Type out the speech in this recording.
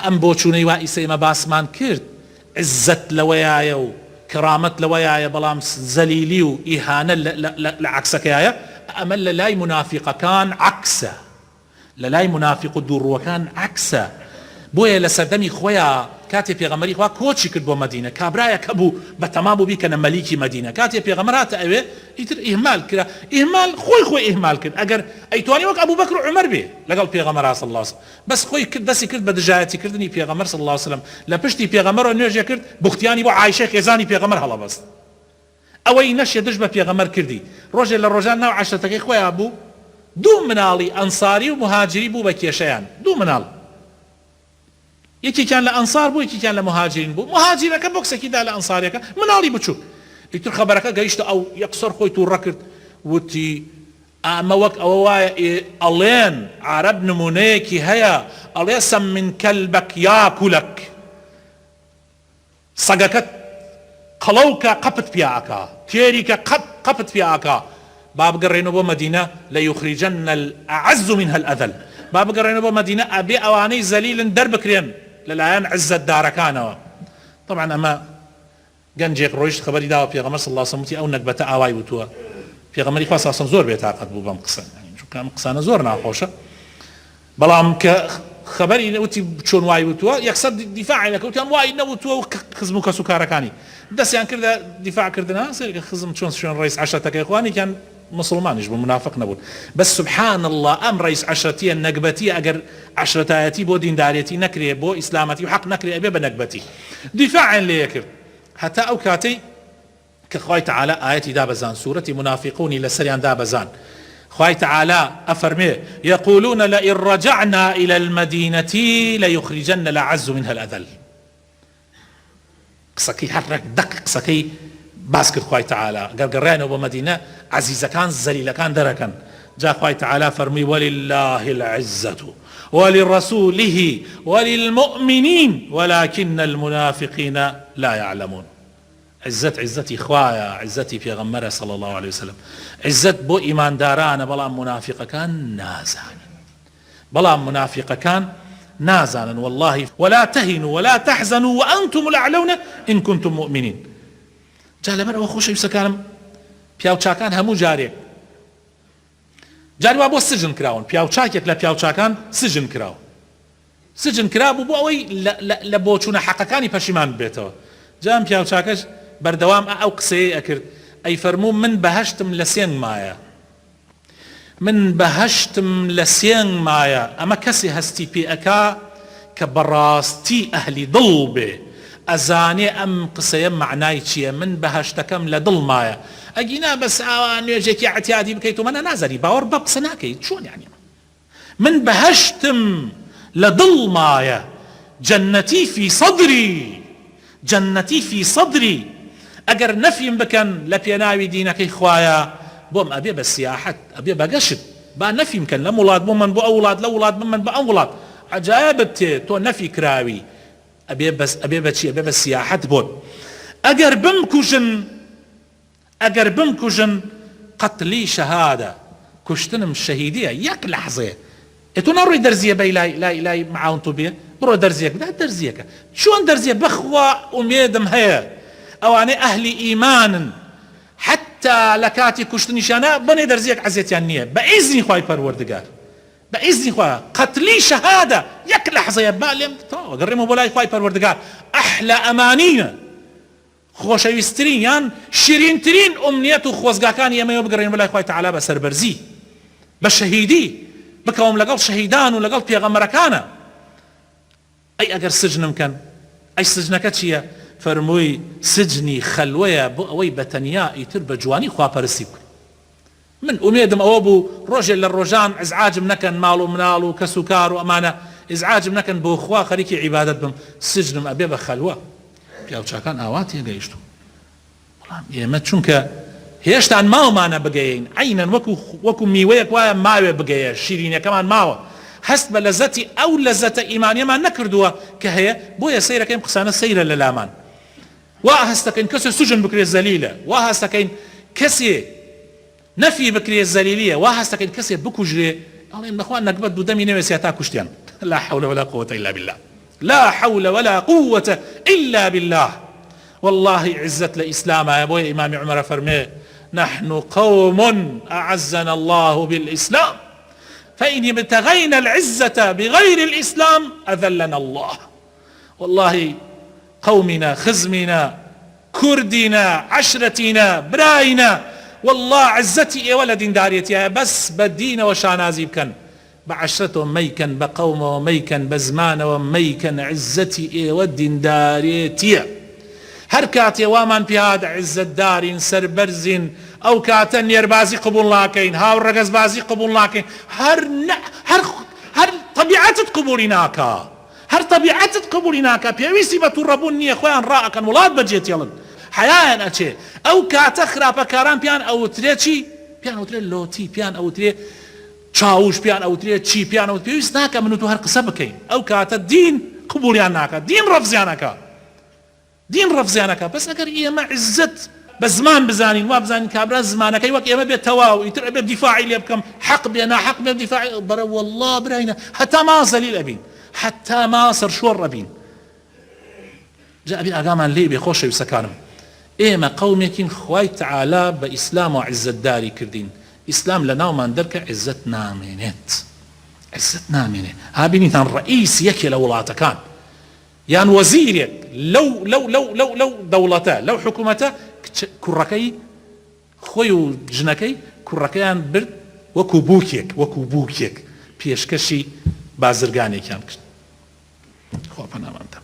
ئەم بۆ چوونەی وا ئیسەیمە باسمان کرد عزت لەوەیایە و کرامەت لەوەیایە بەڵام زەلیلی و ئیهانە لە عەکسەکەیایە ئەمە لە لای منافقەکان عەکسە لە لای منافق و دووڕووەکان عەکسە بۆیە لە سەردەمی خۆیان کاتێ پێغەمبەری خوا کۆچی کرد بۆ مەدینە کابرایەک هەبوو بە تەمام بوو بیکەنە مەلیکی مەدینە کاتێ پێغەمبەر هاتە ئەوێ ئیتر ئیهمال کرا ئیهمال خۆی ئیهمال کرد ئەگەر ئەیتوانی وەک ئەبوو بەکر و عومەر بێ لەگەڵ پێغەمبەر صلی الله علیه وسلم بەس خۆی دەستی کرد بە دژایەتی کردنی پێغەمبەر صلی الله علیه وسلم لە پشتی پێغەمبەرەوە نوێژێ کرد بوختیانی بۆ عایشە خێزانی پێغەمبەر هەڵەبەست ئەوەی نەشێ دژ بە پێغەمبەر کردی ڕۆژێ لە ڕۆژان ناو عەشرەتەکەی خۆیان بوو دوو مناڵی ئەنساری و مهاجری بوو بە کێشەیان دوو مناڵ یەکێکیان لە ئەنسار بوو یەکێکیان لە مهاجرین بوو مهاجرەکە بۆکسێکیدا لە ئەنساریەکە مناڵی بچووک ئیتر خەبەرەکە گەیشتە ئەو یەکسەر خۆی تووڕە کرد وتی ئەمە وەک ئەوە وایە ئەڵێن عەرەب نمونەیەکی هەیە ئەڵێ سەمن کەلبەک یاکولەک سەگەکەت قەڵەوکە قەپت پیاکە تێریکە قەپت پیاکە با بگەڕێنەوە بۆ مەدینە لەیوخریجەنە الأعز منها الأذل با بگەڕێنەوە بۆ مەدینە ئەبێ ئەوانەی زەلیلن دەربکرێن لەلایەن عزت دارەکانەوە طبعا ئەمە گەنجێک ڕۆیشت خەبەری داوە پێغەمبەر صلی الله علیه وسلم وتی ئەو نەکبەتە ئاوای وتووە پێغەمبەری خوا صلی الله علیه وسلم زۆر بێتاقەت بوو بەم قسە چونکە ئەم قسانە زۆر ناخۆشە بەڵام کە خەبەری وتی چۆن وای وتووە یەکسەر دیفاعی نەکەوتیان وای نەوتووە و خزم و کەسوکارەکانی دەستیان کردە دیفاعکردنە سەرکە خزم چۆن شوێن ڕئیس عەشرەتەکەی خوانی کیان مسلمانیش بوو منافق نەبوون بەس سبحان الله ئەم ڕئیس عەشرەتیە نەکبەتی ئەگەر عەشرەتایەتی بۆ دینداریەتی نەکرێ بۆ ئیسلامەتی و حەق نەکرێ ئەبێ بە نەکبەتی دیفاعیان لێ کرد هەتا ئەو کاتەی کە خوای تەعالە ئایەتی دابەزان سوورەتی منافقونی لەسەریان دابەزان خوای تەعالە ئەفەرمێ یەقولون لئن رجعنا إلى المدينة ليخرجن الأعز منها الأذل قسەکەی هەر دەق قسەکەی باس کرد خوای تەعالە گەڕگەڕیانەوە بۆ مەدینە عەزیزەکان زەلیلەکان دەرەکەن جا خوای تەعالە فەرمووی ولله العزة ولرسوله وللمؤمنين ولكن المنافقين لا يعلمون عزتي خوايا عزتي پێغەمبەرە صلى الله عليه وسلم عزت بۆ ئیماندارانە بەڵام منافقەکان نازانن والله ولا تهنوا ولا تحزنوا وأنتم الأعلون إن كنتم مؤمنين جا لەبەر ئەوە خۆشەویستەکانم پیاوچاکان هەموو جارێک جاری وا بۆ سجن کراون پیاوچاکێک لە پیاوچاکان سجن کرابوو بۆ ئەوەی لە بۆ چوونە حەقەکانی پەشیمان بێتەوە جا ئەم پیاوچاکەش بەردەوام ئەو قسەیە ئەکرد ئەی فەرموو من بەهەشتم لە سێنگ مایە ئەمە کەسی هەستی پێ ئەکا کە بەڕاستی ئەهلی دڵ بێ ئەزانێ ئەم قسەیە معنای چییە من بەهەشتەکەم لە دڵ مایە ئەگینا بەس ئاوا نوێژێکی اعتیادی بکەیت و منە نازانی باوەڕ بە قسە ناکەیت چۆن یعنی من بەهەشتم لە دڵ مایە جەنەتی فی صدری ئەگەر نەفیم بکەن لە پێناوی دینەکەی خوایە بۆم ئەبێ بە سیاحەت ئەبێ بە گەشت با نەفیم کەن لەم وڵات بۆ من بۆ ئەو وڵات لە وڵات من بە ئەم وڵات عەجایبت تێ تۆ نەفی کراوی ئەبێ بە چی ئەبێ بە سیاحەت بۆن ئەگەر بمکوژن قەتلی شەهادە کوشتنم شەهیدیە یەک لەحظەیە تۆ ناڕۆی دەرزیە بەی لای معاون تو بێ بڕۆ دەرزیەک بدا دەرزیەکە چۆن دەرزیە بەخوا ئومێدم هەیە ئەوانەی ئەهلی ئیمانن حتى لە کاتی کوشتنیشانە بنێ دەرزیەک عەزیەتیان نییە بە ئیزنی خوای پەروەردگار بە ئیزنی خوا قەتلی شەهادە یەک لەحظەیە با لێم گەڕێمەوە بۆ لای خوای پەروەردگار ئەحلە ئەمانیە خۆشەویستترین یان شیرینترین ئومنیەت و خۆزگاکانی ئێمەوە بگەڕێن بە لای خوای تەعالا بە سەربەرزی بە شەهیدی بکەوم لەگەڵ شەهیدان و لەگەڵ پێغەمبەرەکانە ئەی ئەگەر سجنم کەن ئەی سجنەکە چییە فەرمووی سجنی خەلوەیە بۆ ئەوەی بەتەنیا ئیتر بە جوانی خواپەرستی بکەم من ئومێدم ئەوە بوو ڕۆژێ لە ڕۆژان ئەزعاجم نەکەن ماڵ و مناڵ و کەس و کار و ئەمانە ئیزعاجم نەکەن بۆ خوا خەریکی عیبادەت بم سجنم ئەبێ بە خەلوە پیاوچاکان ئاوا تێگەیشتوو بەڵام ئێمە چونکە هێشتا ماومانە بگەین عینەن وەکو میوەیەک وایە ماوێ بگەیە شیرینەکەمان ماوە هەست بە لەزەتی ئەو لەزەتە ئیمانیەمان نەکردووە کە هەیە بۆیە سەیرەکەین قسانە سەیرە لە لامان وا هەستەکەین کەسێ سوژن بکرێت زەلیلە وا هەستەکەین کەسێ نەفی بکرێت زەلیلیە وا هەستەکەین کەسێ بکوژرێ ئەڵێن بەخوا نەکبەت دوودەمی نەوێسیا تا کوشتیان لا حول ولا قوة إلا بالله لا حول ولا قوة إلا بالله. والله عزة لإسلام يا أبوي. إمام عمر فرمي نحن قوم أعزنا الله بالإسلام فإن ابتغينا العزة بغير الإسلام أذلنا الله. والله قومنا، خزمنا، كردنا، عشرتنا، براينا، والله عزتي ولد داريتي بس بدين وشانازي بكن بعشرته ميكن بقومه ميكن بزمانه ميكن عزتي ودين داريتي. هر كاتي وامان بهاد عزة دارين سربرزين او كاتن يربازي قبول لاكين هاو رقز بازي قبول لاكين هر طبيعتت قبوليناكا هر طبيعتت قبوليناكا بيويسي بتربوني اخوان راكن ولاد بجيت يلن حياة أشي أو كاتا خرابة كاران بيان أو تريتشي بيان أو تري لوتي بيان أو تري تشاوش بيان أو تري تشي بيان أو تري ناكا منو تو هر قسبكين أو كاتا دين قبوليان ناكا دين رفزيانكا دين رفزيانكا بس أقر إيه ما عزت بزمان بزانين ما بزانين كابرا زمانك أي وقت إيه ما بيتواو يترعب بدفاعي اللي بكم حق بينا حق بدفاعي برا والله براينا حتى ما زليل أبين حتى ما صر شور أبين جاء بي أقامان لي بيخوش يسكانم ئێمە قومێکین خوای تعالا بە ئیسلام و عزتداری کردین. ئیسلام لە ناومان دەرکە عزت نامێنێت عزت نامێنێ. هابینیتان ڕئیس یەکێ لە وڵاتەکان یان وەزیرێک لەو دەوڵەتە لەو حکوومەتە کوڕەکەی خۆی و ژنەکەی کوڕەکەیان برد وەکو بووکێک پێشکەشی بازرگانێکیان کرد. خوا پەناماندا.